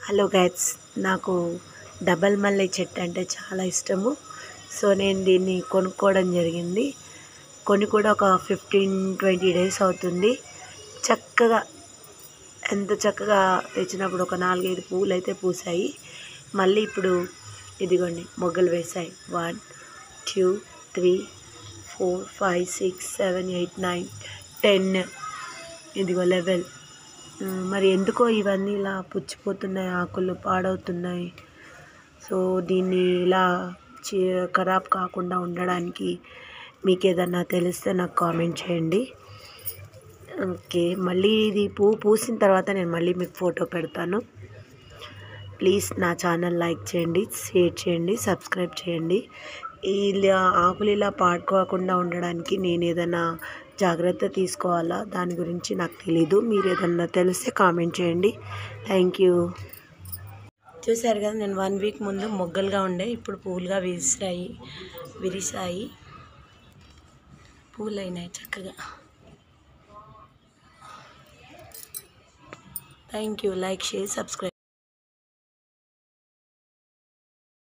Hello guides, నాకు double మల్లె చెట్టు అంటే చాలా ఇష్టము. సో నేను దీన్ని కొనుక్కోవడం జరిగింది. కొని కూడా ఒక 15-20 డేస్ అవుతుంది. చక్కగా ఎంత చక్కగా తెచ్చినప్పుడు ఒక 4-5 పువ్వులు అయితే పూసాయి. మళ్ళీ ఇప్పుడు ఇదిగోండి మొగ్గలు వేసాయి. 1 2 3 4 5 6 7 8 9 10 ఇదిగో 11. మరి ఎందుకో ఇవన్నీ ఇలా పుచ్చిపోతున్నాయి, ఆకులు పాడవుతున్నాయి. సో దీన్ని ఇలా ఖరాబ్ కాకుండా ఉండడానికి మీకు ఏదన్నా తెలిస్తే నాకు కామెంట్ చేయండి. ఓకే, మళ్ళీ ఇది పువ్వు పూసిన తర్వాత నేను మళ్ళీ మీకు ఫోటో పెడతాను. ప్లీజ్ నా ఛానల్ లైక్ చేయండి, షేర్ చేయండి, సబ్స్క్రైబ్ చేయండి. ఇలా ఆకులు ఇలా పాడుకోకుండా ఉండడానికి నేను ఏదైనా జాగ్రత్త తీసుకోవాలా, దాని గురించి నాకు తెలీదు. మీరు ఏదన్నా తెలిస్తే కామెంట్ చేయండి. Thank you. చూసారు కదా, నేను 1 వీక్ ముందు మొగ్గలుగా ఉండే, ఇప్పుడు పువ్వులుగా విరిసాయి, పువ్వులు అయినాయి చక్కగా. Thank you. Like, share, subscribe.